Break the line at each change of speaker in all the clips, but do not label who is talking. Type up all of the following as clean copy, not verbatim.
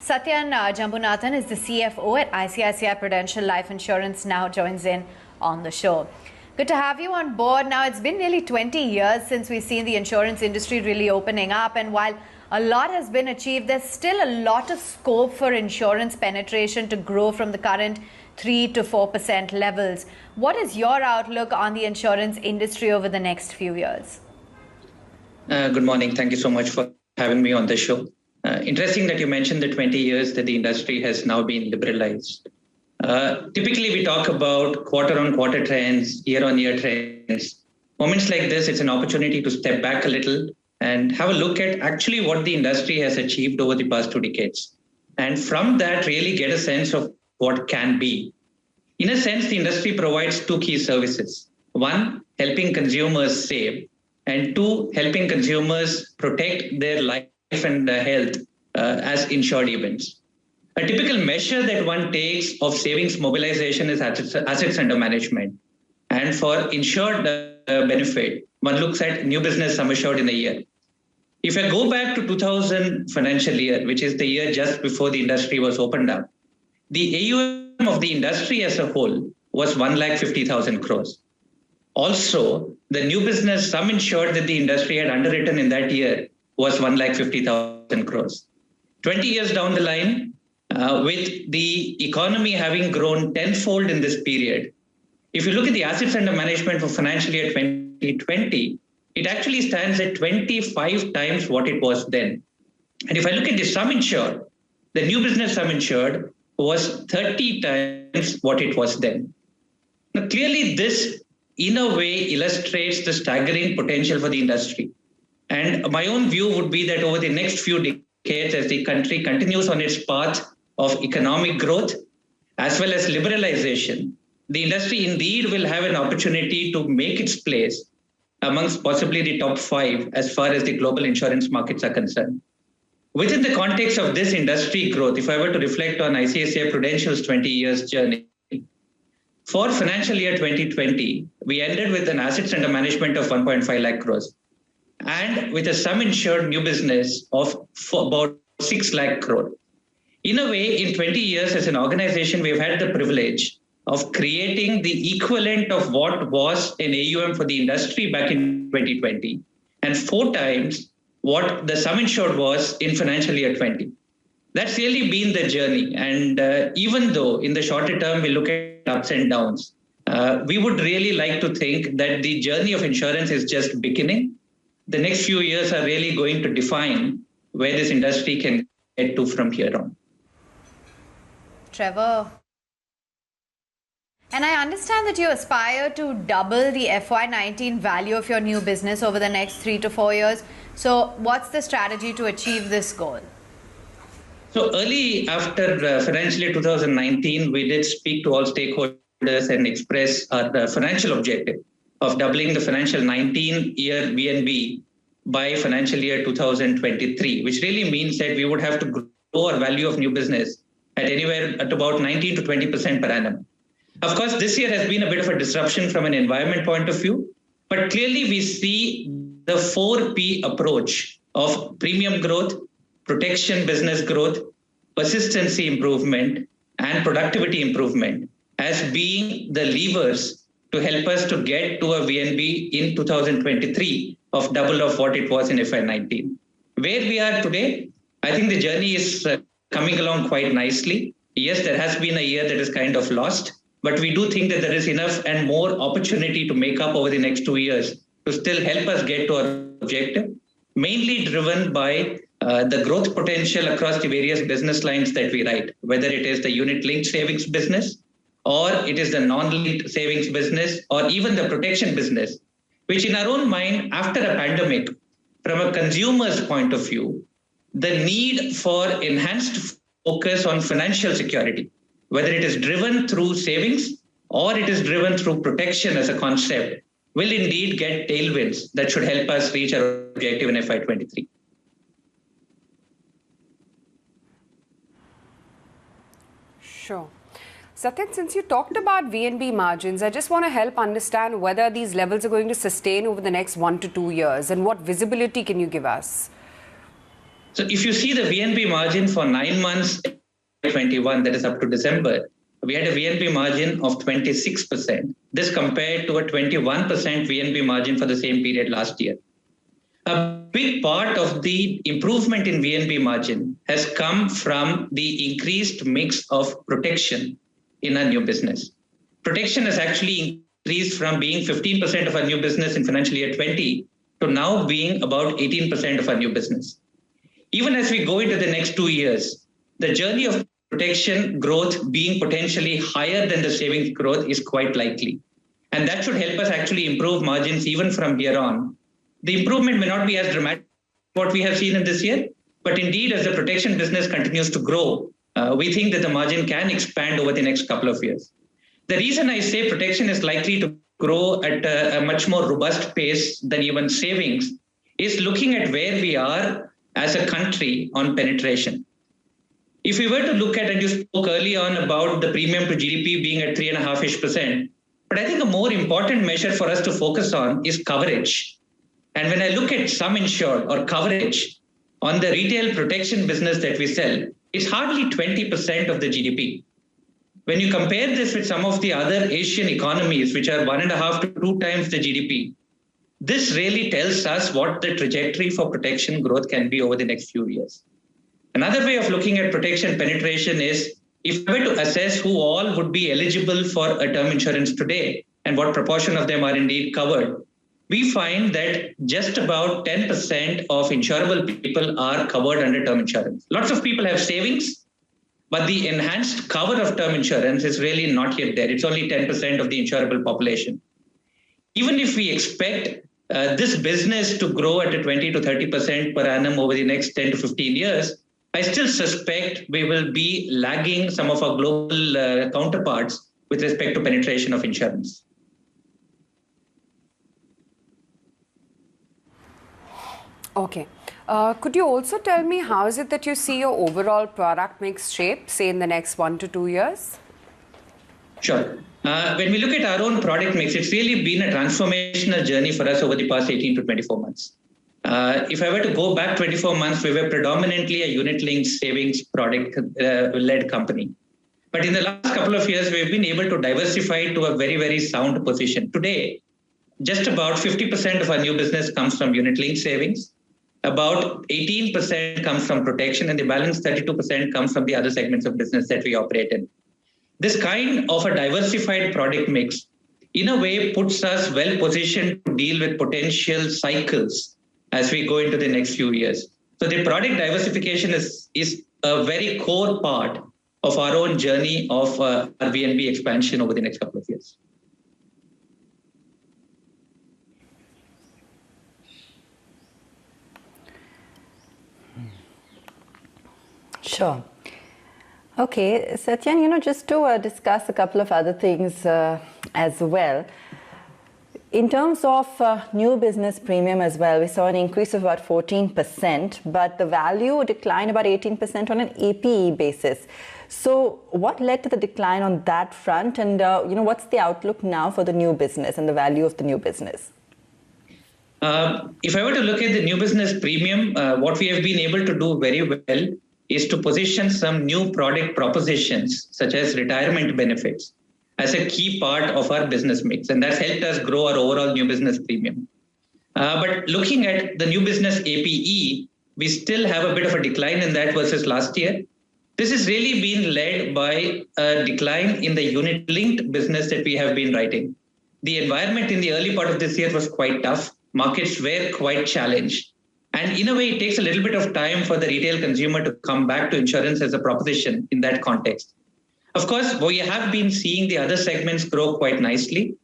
Satyan Jambunathan is the CFO at ICICI Prudential Life Insurance, now joins in on the show. Good to have you on board. Now, it's been nearly 20 years since we've seen the insurance industry really opening up, and while a lot has been achieved, there's still a lot of scope for insurance penetration to grow from the current 3 to 4% levels. What is your outlook on the insurance industry over the next few years?
Good morning. Thank you so much for having me on the show. Interesting that you mentioned the 20 years that the industry has now been liberalized. Typically, we talk about quarter-on-quarter trends, year-on-year trends. Moments like this, it's an opportunity to step back a little and have a look at actually what the industry has achieved over the past 2 decades. And from that, really get a sense of what can be. In a sense, the industry provides 2 key services. 1, helping consumers save, and 2, helping consumers protect their life and health as insured events. A typical measure that one takes of savings mobilization is assets under management. And for insured benefit, one looks at new business sum assured in a year. If I go back to 2000 financial year, which is the year just before the industry was opened up, the AUM of the industry as a whole was 1,50,000 crores. Also, the new business sum insured that the industry had underwritten in that year was 1,50,000 crores. 20 years down the line, with the economy having grown tenfold in this period, if you look at the assets under management for financial year 2020, it actually stands at 25 times what it was then. And if I look at the sum insured, the new business sum insured was 30 times what it was then. Now, clearly this, in a way, illustrates the staggering potential for the industry. And my own view would be that over the next few decades, as the country continues on its path of economic growth, as well as liberalization, the industry indeed will have an opportunity to make its place amongst possibly the top 5 as far as the global insurance markets are concerned. Within the context of this industry growth, if I were to reflect on ICICI Prudential's 20 years journey, for financial year 2020, we ended with an assets under management of 1.5 lakh crores and with a sum insured new business of about 6 lakh crore. In a way, in 20 years as an organization, we've had the privilege of creating the equivalent of what was an AUM for the industry back in 2020 and 4 times what the sum insured was in financial year 20. That's really been the journey. And even though in the shorter term we look at ups and downs, we would really like to think that the journey of insurance is just beginning. The next few years are really going to define where this industry can get to from here on.
Trevor. And I understand that you aspire to double the FY19 value of your new business over the next 3 to 4 years. So what's the strategy to achieve this goal?
So early after financial year 2019, we did speak to all stakeholders and express our financial objective of doubling the financial 19 year VNB by financial year 2023, which really means that we would have to grow our value of new business at anywhere at about 19 to 20% per annum. Of course, this year has been a bit of a disruption from an environment point of view, but clearly we see the 4P approach of premium growth, protection business growth, persistency improvement, and productivity improvement as being the levers to help us to get to a VNB in 2023 of double of what it was in FY19. Where we are today, I think the journey is coming along quite nicely. Yes, there has been a year that is kind of lost, but we do think that there is enough and more opportunity to make up over the next 2 years to still help us get to our objective, mainly driven by the growth potential across the various business lines that we write, whether it is the unit-linked savings business, or it is the non-linked savings business, or even the protection business, which in our own mind, after a pandemic, from a consumer's point of view, the need for enhanced focus on financial security, whether it is driven through savings or it is driven through protection as a concept, will indeed get tailwinds that should help us reach our objective in FY23.
Sure. Satyan, since you talked about VNB margins, I just want to help understand whether these levels are going to sustain over the next 1 to 2 years and what visibility can you give us?
So if you see the VNB margin for 9 months 21, that is up to December, we had a VNB margin of 26%. This compared to a 21% VNB margin for the same period last year. A big part of the improvement in VNB margin has come from the increased mix of protection in our new business. Protection has actually increased from being 15% of our new business in financial year 20 to now being about 18% of our new business. Even as we go into the next 2 years, the journey of protection growth being potentially higher than the savings growth is quite likely. And that should help us actually improve margins even from here on. The improvement may not be as dramatic as what we have seen in this year, but indeed as the protection business continues to grow, we think that the margin can expand over the next couple of years. The reason I say protection is likely to grow at a much more robust pace than even savings is looking at where we are as a country on penetration. If we were to look at, and you spoke early on about the premium to GDP being at 3.5%, but I think a more important measure for us to focus on is coverage. And when I look at sum insured or coverage on the retail protection business that we sell, it's hardly 20% of the GDP. When you compare this with some of the other Asian economies, which are 1.5 to 2 times the GDP, this really tells us what the trajectory for protection growth can be over the next few years. Another way of looking at protection penetration is if we were to assess who all would be eligible for a term insurance today and what proportion of them are indeed covered, we find that just about 10% of insurable people are covered under term insurance. Lots of people have savings, but the enhanced cover of term insurance is really not yet there. It's only 10% of the insurable population. Even if we expect this business to grow at a 20 to 30% per annum over the next 10 to 15 years, I still suspect we will be lagging some of our global counterparts with respect to penetration of insurance.
Okay. Could you also tell me how is it that you see your overall product mix shape, say in the next 1 to 2 years?
Sure. When we look at our own product mix, it's really been a transformational journey for us over the past 18 to 24 months. If I were to go back 24 months, we were predominantly a unit-linked savings product-led company. But in the last couple of years, we've been able to diversify to a very, very sound position. Today, just about 50% of our new business comes from unit-linked savings. About 18% comes from protection, and the balance 32% comes from the other segments of business that we operate in. This kind of a diversified product mix, in a way, puts us well positioned to deal with potential cycles as we go into the next few years. So the product diversification is a very core part of our own journey of our VNB expansion over the next couple of years.
Sure. Okay, Satyan, just to discuss a couple of other things as well. In terms of new business premium as well, we saw an increase of about 14%, but the value declined about 18% on an APE basis. So what led to the decline on that front? And, what's the outlook now for the new business and the value of the new business?
If I were to look at the new business premium, what we have been able to do very well is to position some new product propositions, such as retirement benefits, as a key part of our business mix. And that's helped us grow our overall new business premium. But looking at the new business APE, we still have a bit of a decline in that versus last year. This has really been led by a decline in the unit-linked business that we have been writing. The environment in the early part of this year was quite tough. Markets were quite challenged. And in a way, it takes a little bit of time for the retail consumer to come back to insurance as a proposition in that context. Of course, we have been seeing the other segments grow quite nicely.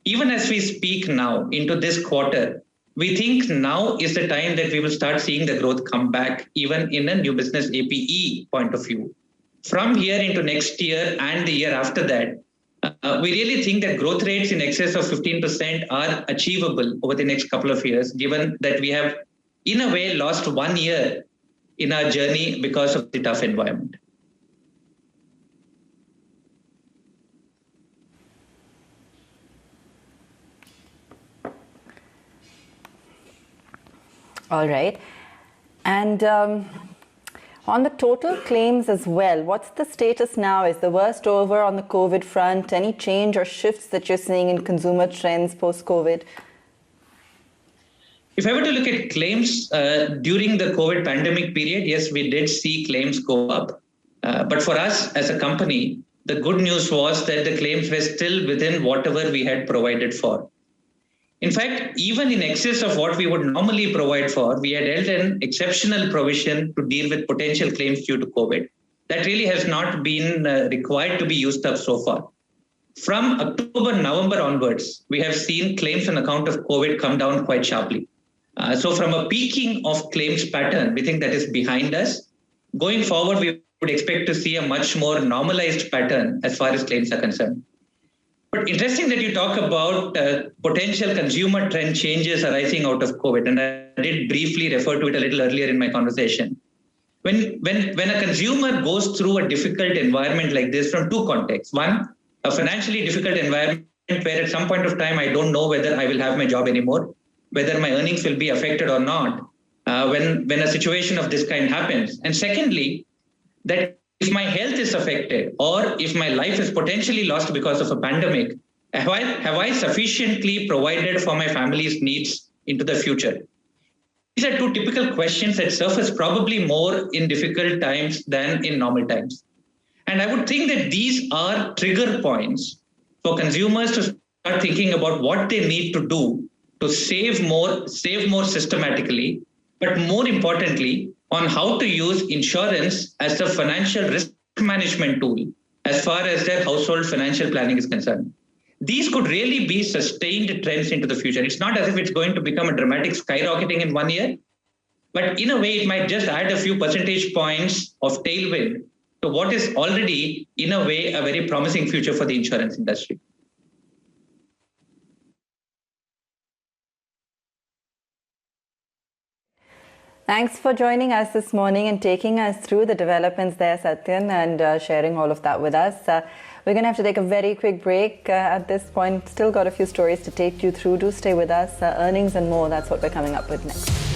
Even as we speak now into this quarter, we think now is the time that we will start seeing the growth come back, even in a new business APE point of view. From here into next year and the year after that, we really think that growth rates in excess of 15% are achievable over the next couple of years, given that we have, in a way, lost 1 year in our journey because of the tough environment.
All right. And on the total claims as well, what's the status now? Is the worst over on the COVID front? Any change or shifts that you're seeing in consumer trends post-COVID?
If I were to look at claims during the COVID pandemic period, yes, we did see claims go up. But for us as a company, the good news was that the claims were still within whatever we had provided for. In fact, even in excess of what we would normally provide for, we had held an exceptional provision to deal with potential claims due to COVID. That really has not been required to be used up so far. From October, November onwards, we have seen claims on account of COVID come down quite sharply. So from a peaking of claims pattern, we think that is behind us. Going forward, we would expect to see a much more normalized pattern as far as claims are concerned. But interesting that you talk about potential consumer trend changes arising out of COVID, and I did briefly refer to it a little earlier in my conversation. When a consumer goes through a difficult environment like this from two contexts. One, a financially difficult environment where at some point of time I don't know whether I will have my job anymore, whether my earnings will be affected or not, when a situation of this kind happens. And secondly, that if my health is affected or if my life is potentially lost because of a pandemic, have I sufficiently provided for my family's needs into the future? These are two typical questions that surface probably more in difficult times than in normal times. And I would think that these are trigger points for consumers to start thinking about what they need to do to save more systematically, but more importantly, on how to use insurance as a financial risk management tool as far as their household financial planning is concerned. These could really be sustained trends into the future. It's not as if it's going to become a dramatic skyrocketing in 1 year, but in a way, it might just add a few percentage points of tailwind to what is already, in a way, a very promising future for the insurance industry.
Thanks for joining us this morning and taking us through the developments there, Satyan, and sharing all of that with us. We're going to have to take a very quick break at this point. Still got a few stories to take you through. Do stay with us. Earnings and more, that's what we're coming up with next.